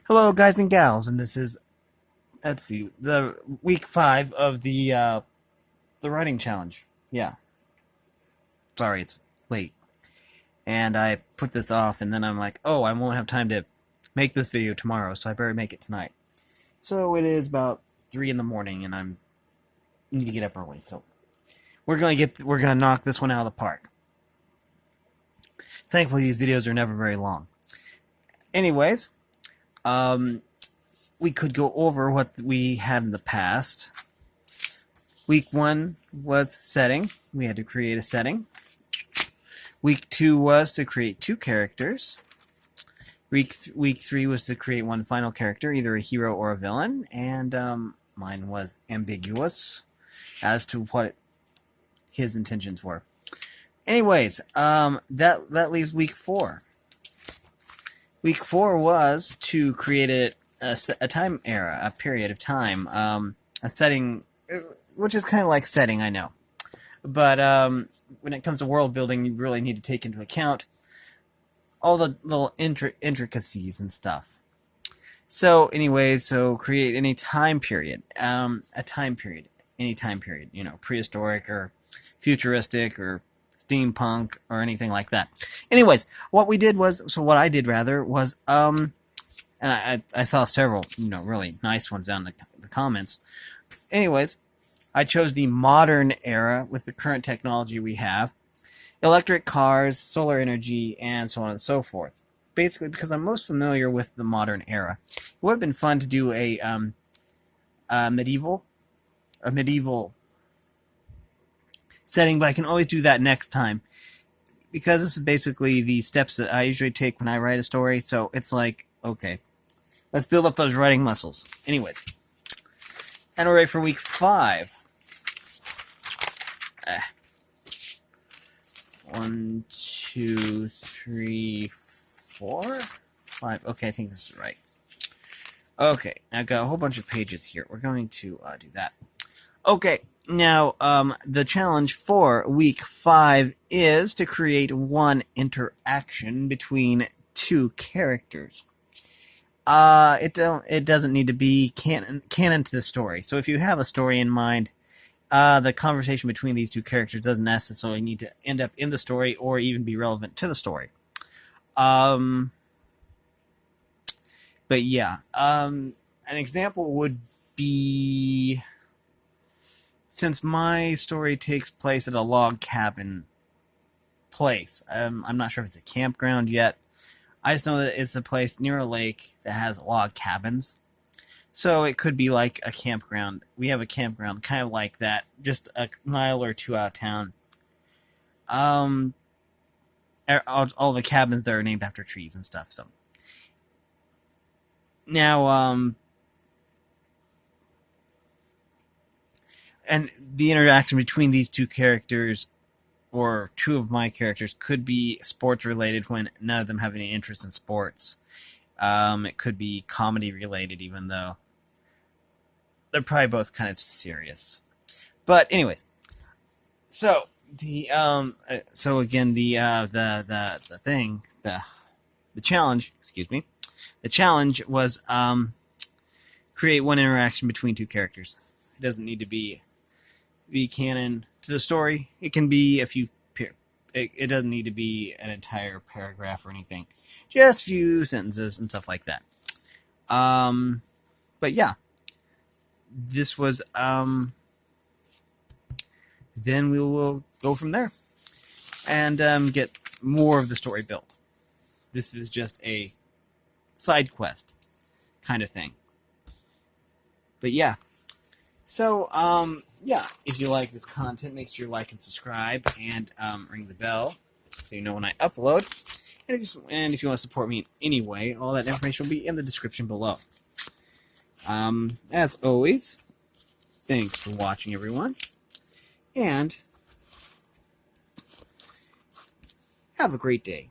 Hello, guys and gals, and this is let's see the week 5 of the writing challenge. Yeah, sorry it's late, and I put this off, and then I'm like, oh, I won't have time to make this video tomorrow, so I better make it tonight. So it is about 3 in the morning, and I need to get up early. So we're gonna knock this one out of the park. Thankfully, these videos are never very long. Anyways, we could go over what we had in the past. Week 1 was setting. We had to create a setting. Week 2 was to create 2 characters. Week 3 was to create one final character, either a hero or a villain, and mine was ambiguous as to what his intentions were. Anyways, that leaves week 4. Week 4 was to create a time era, a period of time, a setting, which is kind of like setting, I know. But when it comes to world building, you really need to take into account all the little intricacies and stuff. So, anyways, so create any time period, any time period, prehistoric or futuristic or steampunk or anything like that. Anyways, what I did was, and I saw several, really nice ones down in the comments. Anyways, I chose the modern era with the current technology we have, electric cars, solar energy, and so on and so forth. Basically, because I'm most familiar with the modern era. It would have been fun to do a medieval setting, but I can always do that next time, because this is basically the steps that I usually take when I write a story. So it's like, okay, let's build up those writing muscles. Anyways, and we're ready for week 5. 1, 2, 3, 4, 5. Okay, I think this is right. Okay, I've got a whole bunch of pages here. We're going to do that. Okay, now the challenge for week 5 is to create one interaction between 2 characters. It doesn't need to be canon to the story. So if you have a story in mind, the conversation between these 2 characters doesn't necessarily need to end up in the story or even be relevant to the story. But yeah, an example would be, since my story takes place at a log cabin place, I'm not sure if it's a campground yet. I just know that it's a place near a lake that has log cabins. So it could be like a campground. We have a campground kind of like that, just a mile or 2 out of town. All the cabins there are named after trees and stuff. So now, and the interaction between these 2 characters, or 2 of my characters, could be sports related when none of them have any interest in sports. It could be comedy related, even though they're probably both kind of serious. But anyways, so the challenge, the challenge was create one interaction between 2 characters. It doesn't need to be canon to the story. It can be a few. It doesn't need to be an entire paragraph or anything. Just a few sentences and stuff like that. But yeah, this was then we will go from there and get more of the story built. This is just a side quest kind of thing. But yeah. So, yeah, if you like this content, make sure you like and subscribe, and ring the bell so you know when I upload. And if you want to support me in any way, all that information will be in the description below. As always, thanks for watching, everyone, and have a great day.